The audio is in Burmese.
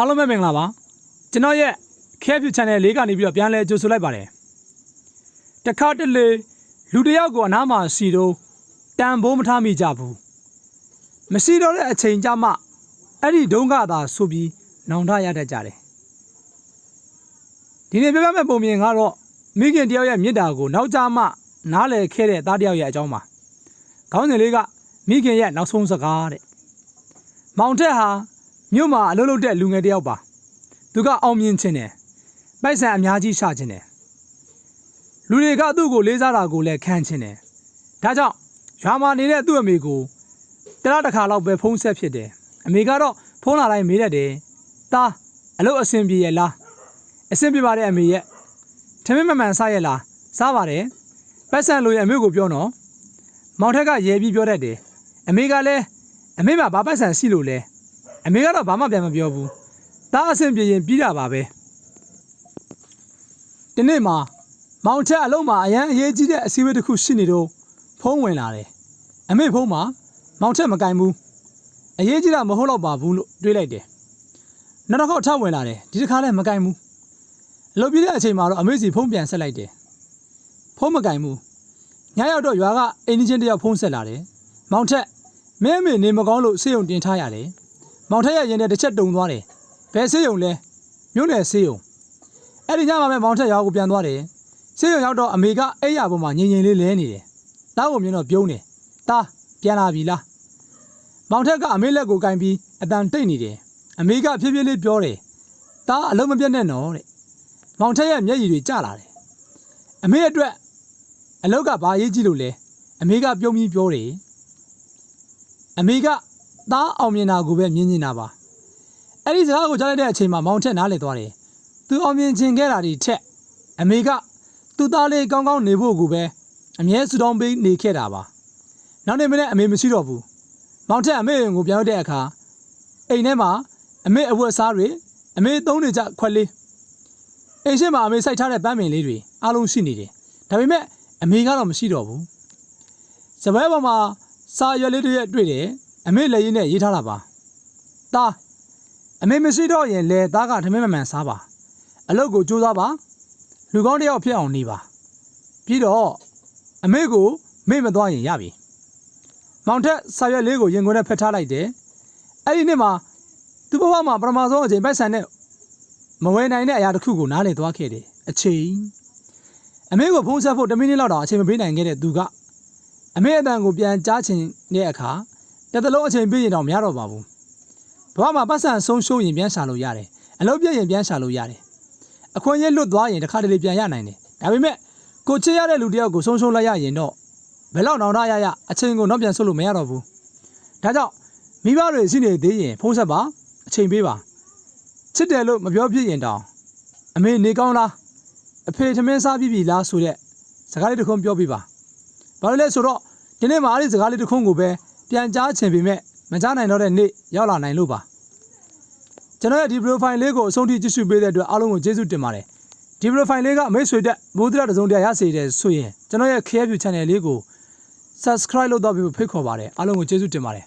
အားလုံးပဲမင်္ဂလာပါကျွန်တော်ရဲ့ KFU Channel လေးကနေပြီးတော့ပြန်လဲကြိုဆိုလိုက်ပါတယ်တခါတလေလူတယောက်ကိုအနားမှာစီတော့တန်ဖိုးမထားမိကြဘူးမရှိတော့တဲ့အချိန်ကြမှအဲ့ဒီဒုံကသာဆိုပြီးနောင်တရတတ်ကြတယ်ဒီနေ့ပြောပြမယ့်ပုံမြင်ကတော့မိခင်တယောက်ရဲ့မြစ်တာကိုနောက်ကြမှနားလည်ခဲ့တဲ့သားတယောက်ရဲ့အကြောင်းပါခေါင်းစဉ်လေးကမိခင်ရဲ့နောက်ဆုံးစကားတဲ့မောင်ထက်ဟာမြို့မှာအလုပ်လုပ်တဲ့လူငယ်တယောက်ပါသူကအောင်မြင်ခြင်းတယ်ပိုက်ဆံအများကြီးရှာခြင်းတယ်လူတွေကသူ့ကိုလေးစားတာကိုလည်းခံခြင်းတယ်ဒါကြောင့်ရွာမှာနေတဲ့သူ့အမေကိုတလားတစ်ခါလောက်ပဲဖုန်းဆက်ဖြစ်တယ်အမေကတော့ဖုန်းလာတိုင်းမေးတတ်တယ်သားအလုပ်အဆင်ပြေရဲ့လားအဆင်ပြေပါတယ်အမေရဲ့ထမင်းမမှန်စားရဲ့လားစားပါတယ်ပိုက်ဆံလိုရဲ့အမေကိုပြောနော်မောင်ထက်ကရဲပြီးပြောတတ်တယ်အမေကလည်းအမေမှာဘာပိုက်ဆံရှိလို့လဲအမေကတော့ဘာမှပြန်မပြောဘူးသားအဆင်ပြေရင်ပြီးတာပါပဲဒီနေ့မှာမောင်ထက်အလုံးမှာအရန်အရေးကြီးတဲ့အစည်းအဝေးတစ်ခုရှိနေတော့ဖုန်းဝင်လာတယ်အမေဖုန်းမှာမောင်ထက်မကင်ဘူးအရေးကြီးတာမဟုတ်တော့ပါဘူးလို့တွေးလိုက်တယ်နောက်တစ်ခေါက်ထပ်ဝင်လာတယ်ဒီတစ်ခါလည်းမကင်ဘူးအလုပ်ပြည့်တဲ့အချိန်မှာတော့အမေစီဖုန်းပြန်ဆက်လိုက်တယ်ဖုန်းမကင်ဘူးညရောက်တော့ရွာကအိမ်နီးချင်းတယောက်ဖုန်းဆက်လာတယ်မောင်ထက်မင်းအမေနေမကောင်းလို့ဆေးရုံတင်ထားရတယ်မောင်ထက်ရဲ့ရင်ထဲတစ်ချက်တုံသွားတယ်ဘယ်ဆေးရုံလဲမြို့နယ်ဆေးရုံအဲ့ဒီညမှာပဲမောင်ထက်ရွာကိုပြန်သွားတယ်ဆေးရုံရောက်တော့အမေကအဲ့ရပေါ်မှာငြိမ်ငြိမ်လေးလဲနေတယ်တားကိုမြင်တော့ပြုံးတယ်တားပြန်လာပြီလားမောင်ထက်ကအမေလက်ကိုကင်ပြီးအတန်တိတ်နေတယ်အမေကဖြည်းဖြည်းလေးပြောတယ်တားအလုံးမပြတ်နဲ့နော်တဲ့မောင်ထက်ရဲ့မျက်ရည်တွေကျလာတယ်အမေအတွက်အလောက်ကဘာရေးကြည့်လို့လဲအမေကပြုံးပြီးပြောတယ်အမေကသားအောင်မြင်တာကိုပဲမြင်နေတာပါအဲ့ဒီစကားကိုကြားလိုက်တဲ့အချိန်မှာမောင်ထက်နားလည်သွားတယ်သူအောင်မြင်ခြင်းခဲ့တာဒီထက်အမေကသူ့သားလေးကောင်းကောင်းနေဖို့ကိုပဲအမြဲဆူတောင်းပေးနေခဲ့တာပါနောက်နေ့မနေ့အမေမရှိတော့ဘူးမောင်ထက်အမေကိုပြန်ရောက်တဲ့အခါအိမ်ထဲမှာအမေအဝတ်အစားတွေအမေသုံးနေကြခွက်လေးအိမ်ရှိမှာအမေစိုက်ထားတဲ့ပန်းပင်လေးတွေအားလုံးရှိနေတယ်ဒါပေမဲ့အမေကတော့မရှိတော့ဘူးစပယ်ပေါ်မှာစာရွက်လေးတွေတွေ့တယ်အမေလက်ရည်နဲ့ရေးထားတာပါသားအမေမရှိတော့ရင်လေသားကထမင်းမမှန်စားပါအလုပ်ကိုကြိုးစားပါလူကောင်းတယောက်ဖြစ်အောင်နေပါပြီးတော့အမေကိုမေ့မသွားရင်ရပြီမောင်ထက်စာရွက်လေးကိုရင်ခွင်ထဲဖက်ထားလိုက်တယ်အဲ့ဒီနေ့မှာသူ့ဘဝမှာပထမဆုံးအချိန်ပိုက်ဆံနဲ့မဝယ်နိုင်တဲ့အရာတစ်ခုကိုနားလည်သွားခဲ့တယ်အချိန်အမေကိုဖုန်းဆက်ဖို့10မိနစ်လောက်တော့အချိန်မပေးနိုင်ခဲ့တဲ့သူကအမေအတန်ကိုပြန်ကြားချင်တဲ့အခါတစ်သလုံးအချိန်ပေးရင်တော့မရတော့ပါဘူးဘဝမှာပတ်စံဆုံးရှုံးရင်ပြန်ရှာလို့ရတယ်အလုပ်ပြည့်ရင်ပြန်ရှာလို့ရတယ်အခွင့်အရေးလွတ်သွားရင်တစ်ခါတလေပြန်ရနိုင်တယ်ဒါပေမဲ့ကိုချစ်ရတဲ့လူတယောက်ကိုဆုံးရှုံးလိုက်ရရင်တော့ဘယ်လောက်နောင်တရရအချိန်ကိုတော့ပြန်ဆုတ်လို့မရတော့ဘူးဒါကြောင့်မိဘတွေရှိနေသေးရင်ဖုန်းဆက်ပါအချိန်ပေးပါချစ်တယ်လို့မပြောဖြစ်ရင်တောင်အမေနေကောင်းလားအဖေထမင်းစားပြီးပြီလားဆိုတဲ့စကားလေးတစ်ခုပြောပြပါဘာလို့လဲဆိုတော့ဒီနေ့မှာအဲ့ဒီစကားလေးတစ်ခုကိုပဲပြန်ကြားချင်ပေမဲ့မကြားနိုင်တော့တဲ့နေ့ရောက်လာနိုင်လို့ပါကျွန်တော်ရဲ့ဒီ profile လေးကိုအဆုံးထိကြည့်ရှုပေးတဲ့အတွက်အားလုံးကိုကျေးဇူးတင်ပါတယ်ဒီ profile လေးကမိတ်ဆွေတက်မိုးဒရတစုံတရာရစေတယ်ဆိုရင်ကျွန်တော်ရဲ့ KFU Channel လေးကို subscribe လုပ်တော့ပြီးဖိတ်ခေါ်ပါတယ်အားလုံးကိုကျေးဇူးတင်ပါတယ်